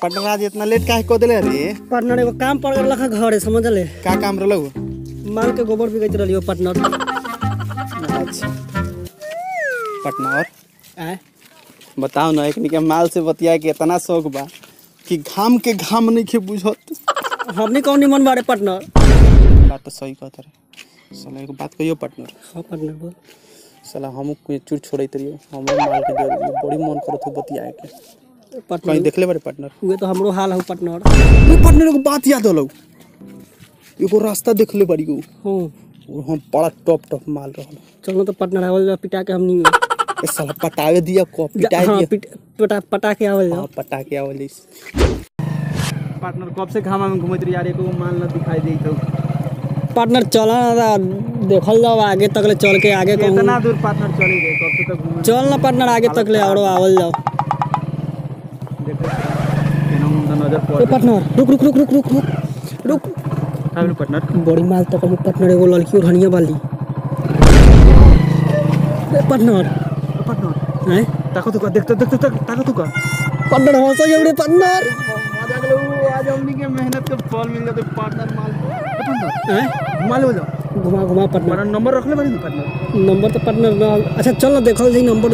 Partner आज इतना late काहे को देले रे? पार्टनर एगो काम पड़ गल लखा घर है समझ ले। का काम रहलौ? माल के गोबर बिगत रहियो पार्टनर। अच्छा पार्टनर आए बताओ ना, एकनी के माल से बतिया के इतना शौक बा कि घाम के घाम नहीं के बुझत। हमनी कौन निमन बारे पार्टनर? बात तो सही कहत रे। साला एगो बात कहियो पार्टनर। हां पार्टनर बोल। साला हम कोई चूर छोड़ैत रहियो, हमरे माल के जरूरी बड़ी मन करत हो बतिया के। पार्टनर कहीं देखले बारे पार्टनर? उहे तो हमरो हाल है पार्टनर। तू पार्टनर एगो बात याद होलौ, एगो रास्ता देखले बाड़ी गो। हां और हम बड़ा टॉप माल रहल। चलो तो पार्टनर आवल पिटा के हमनी ए साला पटावे दिया को पिटाए दिया। पटा के आवल हां पटा के आवलिस। पार्टनर कब से घामा में घुमैत रही यार, एको माल ना दिखाई देत हो। पार्टनर चला ना देखल जाओ आगे तक ले, चल के आगे कहूं कितना दूर पार्टनर चले गए, कब से तक घूमे? चल ना पार्टनर आगे तक ले और आवल जाओ। देखो केनो मुंडा नजर ए पड़। पार्टनर रुक रुक रुक रुक रुक रुक रुक। हां पार्टनर बड़ी माल तक हम पार्टनर एगो लड़की और हनिया वाली। ए पार्टनर हैं ताको तो देखतो ताको तो का पार्टनर हंसो एवढे पार्टनर। मजा गलो आज हमनी के मेहनत के फल मिल जाते पार्टनर माल पार्टनर हैं घुमा ले जाओ। घुमा पार्टनर। मेरा नंबर रख ले बानी पार्टनर। नंबर तो पार्टनर ना। अच्छा चल ना देखल जाई, नंबर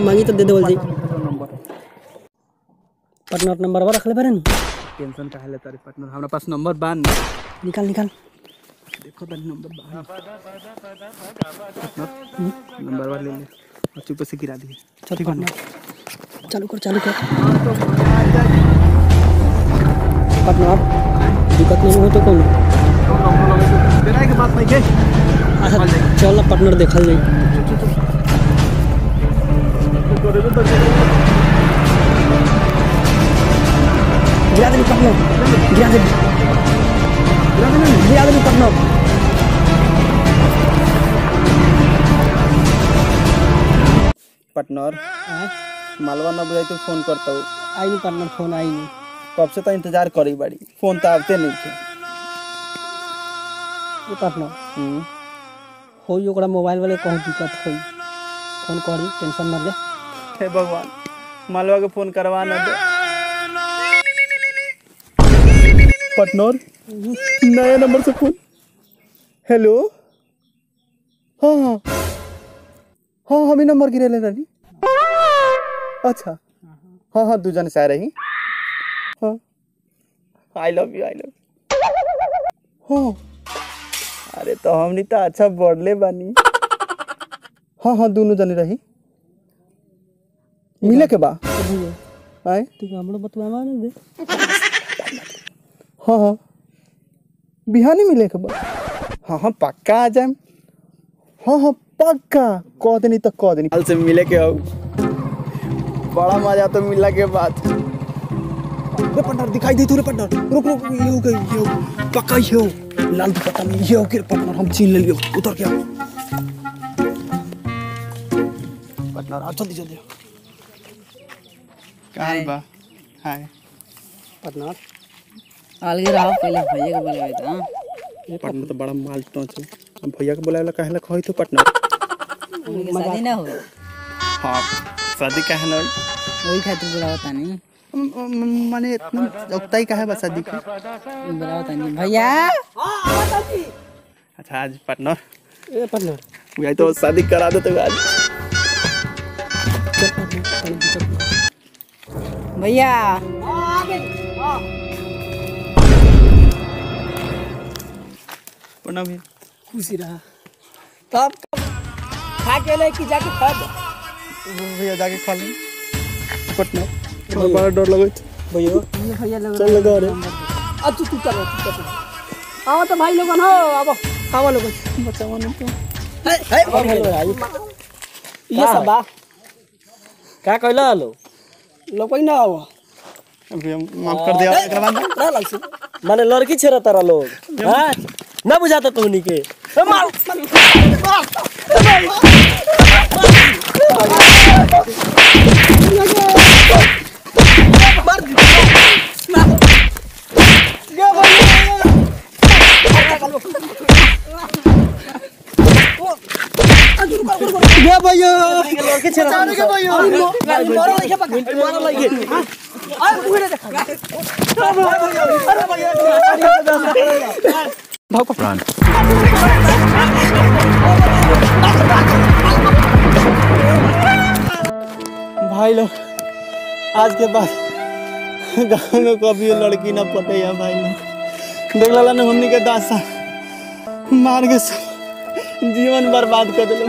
मांगी तो दे देवल जाई। नंबर पार्टनर नंबर रख ले बारे न। टेंशन काहे लेता रे पार्टनर, हमरा पास नंबर बा न। निकाल निकाल देखो बानी नंबर बा। नंबर वाले ले और चुप से गिरा दिए। चल पार्टनर चालू कर पार्टनर। दिक्कत नहीं हो तो कौन तेरा के बात नहीं के। अच्छा चल ना पार्टनर देखल जाई। गिरा दे पार्टनर, गिरा दे पार्टनर। पार्टनर मालवा ना बुझाई तो फोन करता हूँ। आई नहीं पार्टनर, फोन आई नहीं। कब से तो इंतजार करी बाड़ी, फोन तो आते नहीं थे। ये पार्टनर होई ओकरा मोबाइल वाले कहूँ दिक्कत होई, फोन करी टेंशन ना ले। हे भगवान मालवा के फोन करवा ना दे। पार्टनर नया नंबर से फोन। हेलो हाँ हाँ हाँ हम ही नंबर गिरे ले रही। अच्छा हाँ हाँ दू जन से आ रही। हाँ आई लव यू हाँ अरे तो हमनी तो अच्छा बढ़ले बानी। हाँ हाँ दोनों जने रही मिले के बा आए ठीक है हमरो बतवा ना दे। हाँ हाँ बिहानी मिले के बा। हाँ हाँ पक्का आ जाए। हाँ हाँ पक्का कह देनी तो कह देनी। कल से मिले के हो बड़ा मजा तो मिला के बाद। रे पार्टनर दिखाई दे तू रे पार्टनर। रुक रुक ये हो गई ये हो पक्का ये हो लाल दुपट्टा में ये हो के पार्टनर हम छीन ले लियो। उतर के पार्टनर आ जल्दी जल्दी। कहां बा हाय पार्टनर अलगे रहो पहले भैया के बोले था। पार्टनर तो बड़ा माल टोच है। हम भैया के बोलावेला काहे ला कहई तो पार्टनर? उनके शादी ना हो। हां शादी काहे ना वही खातिर बुलावता नहीं। माने इतना उक्ताई काहे बा शादी के? बुलावता नहीं भैया। अच्छा आज पार्टनर ए पार्टनर भैया तो शादी करा दो तो आज। भैया प्रणाम भैया। खुशी रहा तब खा के ले कि जाके खा दे। भैया जाके खा ले पार्टनर। बड़ा डर लगत भैया। ये भैया लोग चल लगा रे अब तू चल आओ तो भाई लोगन हो अब खावा लोगन बचावा न तो। ये सब बा का कहला लो लोग ना आओ भैया माफ कर दिया एकरा बाद ना लग से माने लड़की छेरा तारा लोग हां ना बुझाता तोहनी के मार भैया लड़की छेरा तारा के भैया मारो लइके अरे मुझे देखा भाई लोग आज के बाद गाँव में कभी लड़की ना पटे है भाई लोग। देख ला हमनी के 10 साल मार के जीवन बर्बाद कर दिले।